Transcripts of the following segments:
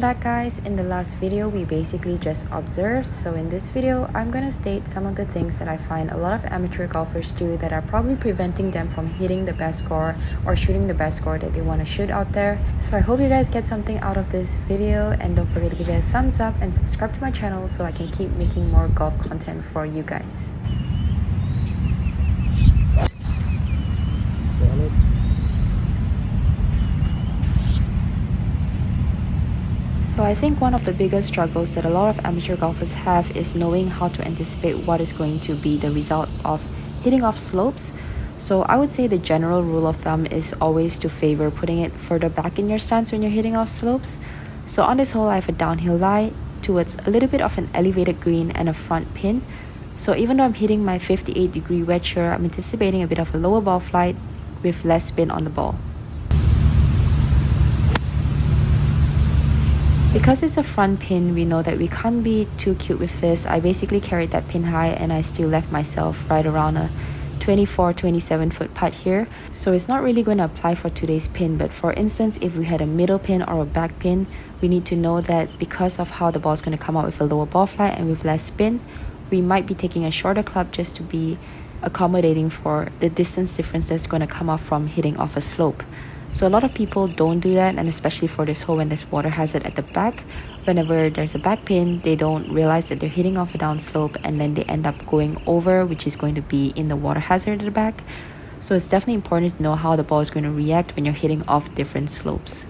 back, guys. In the last video we basically just observed, so in this video I'm gonna state some of the things that I find a lot of amateur golfers do that are probably preventing them from hitting the best score or shooting the best score that they want to shoot out there. So I hope you guys get something out of this video, and don't forget to give it a thumbs up and subscribe to my channel so I can keep making more golf content for you guys. So I think one of the biggest struggles that a lot of amateur golfers have is knowing how to anticipate what is going to be the result of hitting off slopes. So I would say the general rule of thumb is always to favor putting it further back in your stance when you're hitting off slopes. So on this hole I have a downhill lie towards a little bit of an elevated green and a front pin. So even though I'm hitting my 58-degree wedge here, I'm anticipating a bit of a lower ball flight with less spin on the ball. Because it's a front pin, we know that we can't be too cute with this. I basically carried that pin high and I still left myself right around a 27 foot putt here. So it's not really going to apply for today's pin, but for instance, if we had a middle pin or a back pin, we need to know that because of how the ball is going to come out with a lower ball flight and with less spin, we might be taking a shorter club just to be accommodating for the distance difference that's going to come off from hitting off a slope. So a lot of people don't do that, and especially for this hole when there's water hazard at the back, whenever there's a back pin, they don't realize that they're hitting off a down slope and then they end up going over, which is going to be in the water hazard at the back. So it's definitely important to know how the ball is going to react when you're hitting off different slopes.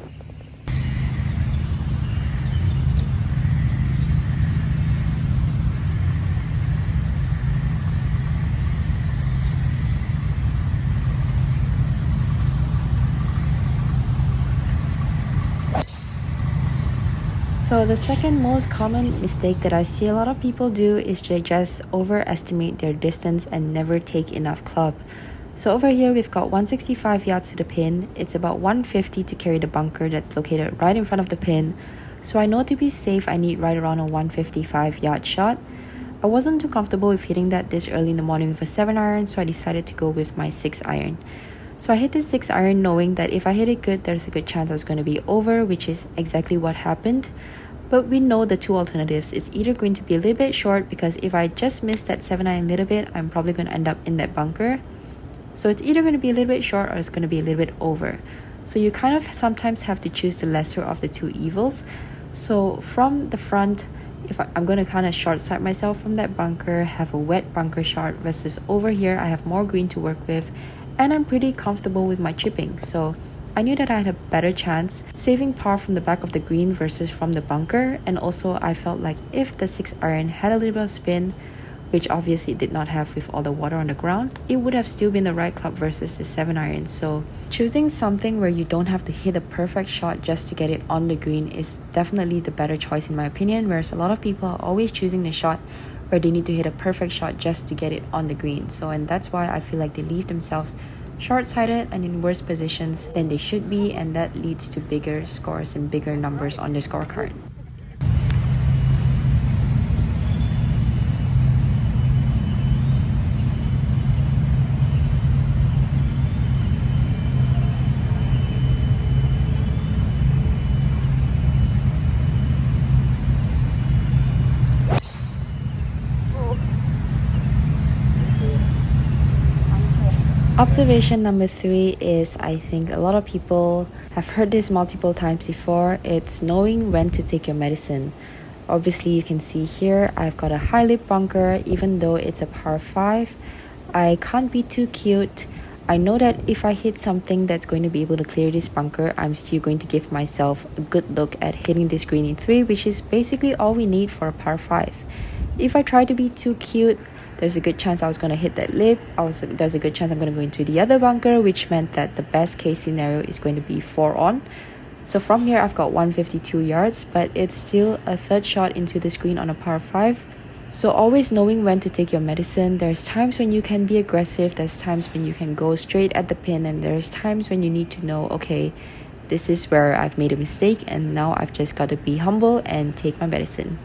So the second most common mistake that I see a lot of people do is to just overestimate their distance and never take enough club. So over here we've got 165 yards to the pin. It's about 150 to carry the bunker that's located right in front of the pin. So I know to be safe I need right around a 155 yard shot. I wasn't too comfortable with hitting that this early in the morning with a 7-iron, so I decided to go with my 6-iron. So I hit this 6-iron knowing that if I hit it good, there's a good chance I was going to be over, which is exactly what happened. But we know the two alternatives. It's either going to be a little bit short, because if I just miss that 7-iron a little bit, I'm probably going to end up in that bunker. So it's either going to be a little bit short or it's going to be a little bit over. So you kind of sometimes have to choose the lesser of the two evils. So from the front, if I'm going to kind of short side myself from that bunker, have a wet bunker shot, versus over here I have more green to work with and I'm pretty comfortable with my chipping. So I knew that I had a better chance saving par from the back of the green versus from the bunker, and also I felt like if the 6-iron had a little bit of spin, which obviously it did not have with all the water on the ground, it would have still been the right club versus the 7-iron. So choosing something where you don't have to hit a perfect shot just to get it on the green is definitely the better choice in my opinion, whereas a lot of people are always choosing the shot where they need to hit a perfect shot just to get it on the green. So, and that's why I feel like they leave themselves short-sighted and in worse positions than they should be, and that leads to bigger scores and bigger numbers on their scorecard. Observation number 3 is, I think a lot of people have heard this multiple times before. It's knowing when to take your medicine. Obviously you can see here I've got a high lip bunker. Even though it's a par 5, I can't be too cute. I know that if I hit something that's going to be able to clear this bunker, I'm still going to give myself a good look at hitting this green in 3, which is basically all we need for a par 5. If I try to be too cute, there's a good chance I was going to hit that lip. Also, there's a good chance I'm going to go into the other bunker, which meant that the best case scenario is going to be 4 on. So from here I've got 152 yards, but it's still a third shot into the green on a par 5. So always knowing when to take your medicine. There's times when you can be aggressive, there's times when you can go straight at the pin, and there's times when you need to know, okay, this is where I've made a mistake and now I've just got to be humble and take my medicine.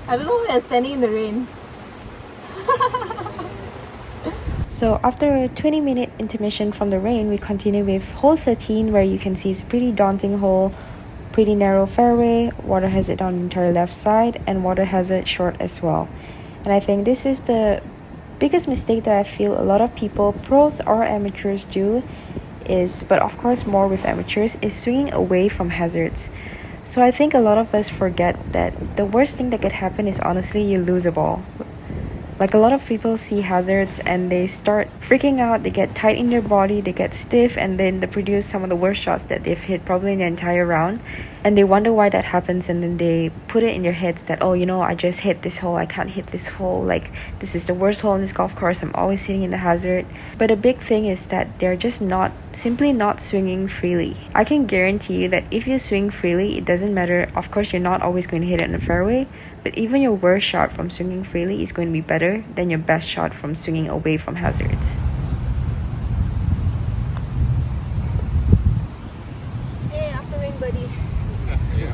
I don't know why I'm standing in the rain. So after a 20-minute intermission from the rain, we continue with hole 13, where you can see it's a pretty daunting hole, pretty narrow fairway, water hazard on the entire left side, and water hazard short as well. And I think this is the biggest mistake that I feel a lot of people, pros or amateurs, do is, but of course more with amateurs, is swinging away from hazards. So I think a lot of us forget that the worst thing that could happen is honestly you lose a ball. Like a lot of people see hazards and they start freaking out, they get tight in their body, they get stiff, and then they produce some of the worst shots that they've hit probably in the entire round. And they wonder why that happens, and then they put it in their heads that, oh, I just hit this hole, I can't hit this hole, like this is the worst hole in this golf course, I'm always hitting in the hazard. But a big thing is that they're just simply not swinging freely. I can guarantee you that if you swing freely, it doesn't matter. Of course, you're not always going to hit it in the fairway, but even your worst shot from swinging freely is going to be better than your best shot from swinging away from hazards. Hey, after rain, buddy. Yeah.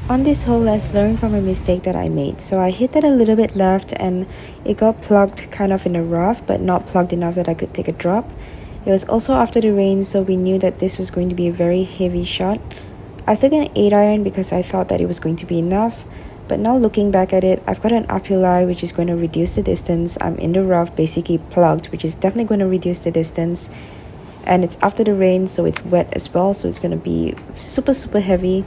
On this hole, let's learn from a mistake that I made. So I hit that a little bit left and it got plugged kind of in the rough, but not plugged enough that I could take a drop. It was also after the rain, so we knew that this was going to be a very heavy shot. I took an 8-iron because I thought that it was going to be enough, but now looking back at it, I've got an uphill lie which is going to reduce the distance. I'm in the rough, basically plugged, which is definitely going to reduce the distance. And it's after the rain, so it's wet as well, so it's going to be super heavy.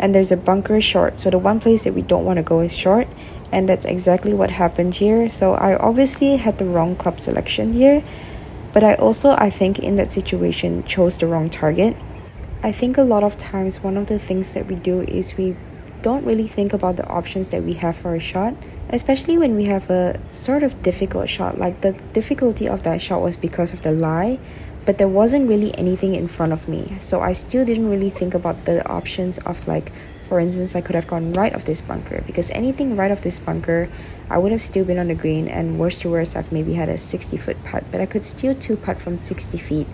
And there's a bunker short, so the one place that we don't want to go is short, and that's exactly what happened here. So I obviously had the wrong club selection here, but I think in that situation chose the wrong target. I think a lot of times one of the things that we do is we don't really think about the options that we have for a shot, especially when we have a sort of difficult shot. Like the difficulty of that shot was because of the lie, but there wasn't really anything in front of me, so I still didn't really think about the options of, like, for instance, I could have gone right of this bunker, because anything right of this bunker I would have still been on the green, and worst to worst I've maybe had a 60-foot putt, but I could still 2-putt from 60 feet.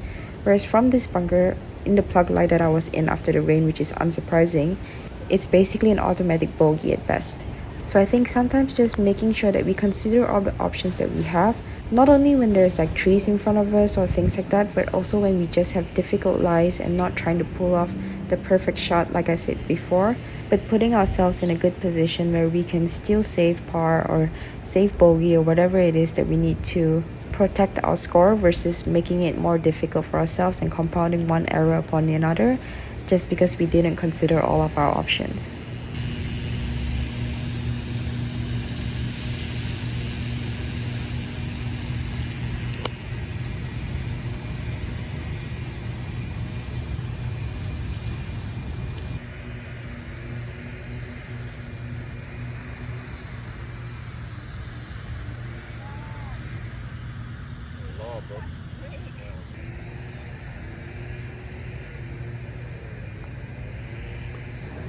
Whereas from this bunker in the plug lie that I was in after the rain, which is unsurprising, it's basically an automatic bogey at best. So I think sometimes just making sure that we consider all the options that we have, not only when there's like trees in front of us or things like that, but also when we just have difficult lies and not trying to pull off the perfect shot like I said before, but putting ourselves in a good position where we can still save par or save bogey or whatever it is that we need to protect our score, versus making it more difficult for ourselves and compounding one error upon another just because we didn't consider all of our options.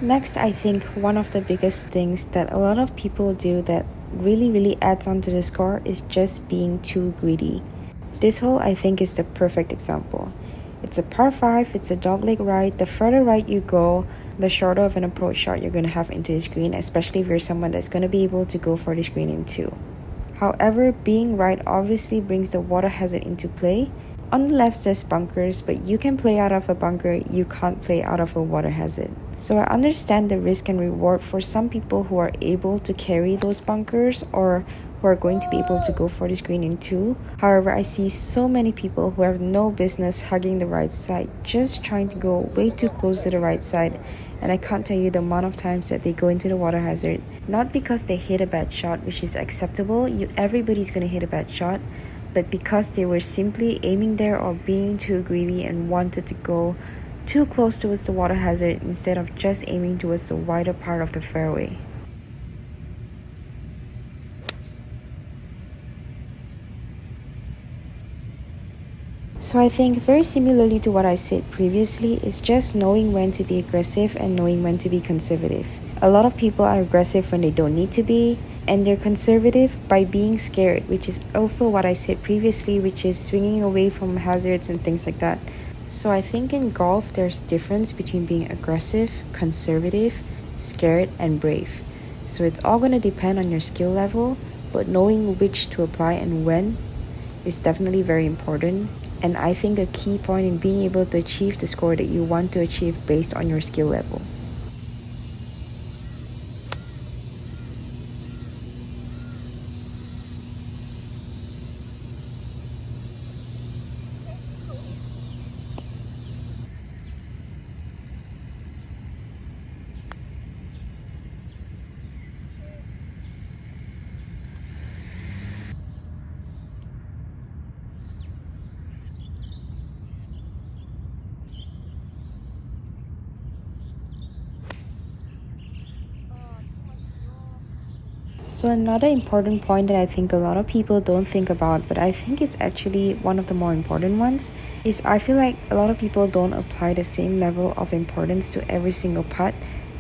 Next, I think one of the biggest things that a lot of people do that really adds on to the score is just being too greedy. This hole, I think, is the perfect example. It's a par 5, it's a dogleg right. The further right you go, the shorter of an approach shot you're going to have into this green, especially if you're someone that's going to be able to go for this green in 2. However, being right obviously brings the water hazard into play. On the left says bunkers, but you can play out of a bunker, you can't play out of a water hazard. So I understand the risk and reward for some people who are able to carry those bunkers or who are going to be able to go for this green in 2. However, I see so many people who have no business hugging the right side, just trying to go way too close to the right side. And I can't tell you the amount of times that they go into the water hazard, not because they hit a bad shot, which is acceptable. Everybody's going to hit a bad shot, but because they were simply aiming there or being too greedy and wanted to go too close towards the water hazard instead of just aiming towards the wider part of the fairway. So I think very similarly to what I said previously, it's just knowing when to be aggressive and knowing when to be conservative. A lot of people are aggressive when they don't need to be, and they're conservative by being scared, which is also what I said previously, which is swinging away from hazards and things like that. So I think in golf there's difference between being aggressive, conservative, scared, and brave. So it's all going to depend on your skill level, but knowing which to apply and when is definitely very important. And I think a key point in being able to achieve the score that you want to achieve based on your skill level. So another important point that I think a lot of people don't think about, but I think it's actually one of the more important ones, is I feel like a lot of people don't apply the same level of importance to every single putt.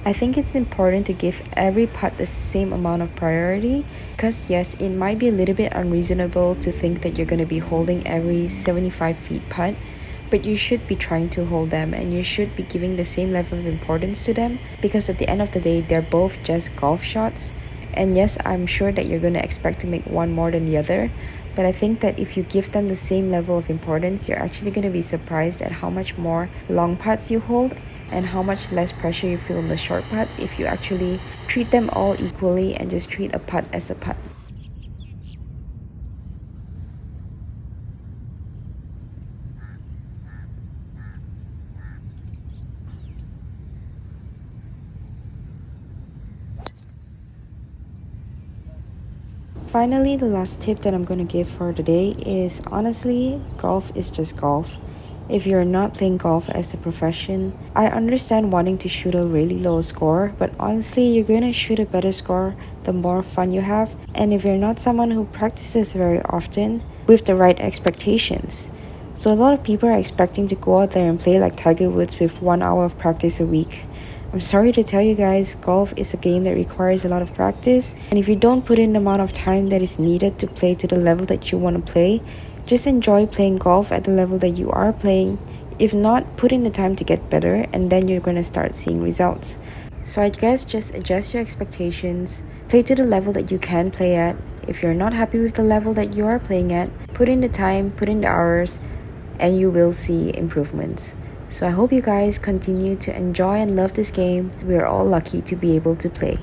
I think it's important to give every putt the same amount of priority, because yes, it might be a little bit unreasonable to think that you're going to be holding every 75 feet putt, but you should be trying to hold them and you should be giving the same level of importance to them, because at the end of the day they're both just golf shots. And yes, I'm sure that you're going to expect to make one more than the other, but I think that if you give them the same level of importance, you're actually going to be surprised at how much more long putts you hold and how much less pressure you feel in the short putts if you actually treat them all equally and just treat a putt as a putt. Finally, the last tip that I'm going to give for today is honestly, golf is just golf. If you're not playing golf as a profession, I understand wanting to shoot a really low score, but honestly, you're going to shoot a better score the more fun you have. And if you're not someone who practices very often with the right expectations. So a lot of people are expecting to go out there and play like Tiger Woods with 1 hour of practice a week. I'm sorry to tell you guys, golf is a game that requires a lot of practice, and if you don't put in the amount of time that is needed to play to the level that you want to play, just enjoy playing golf at the level that you are playing. If not, put in the time to get better, and then you're going to start seeing results. So I guess just adjust your expectations, play to the level that you can play at. If you're not happy with the level that you are playing at, put in the time, put in the hours, and you will see improvements. So I hope you guys continue to enjoy and love this game. We're all lucky to be able to play.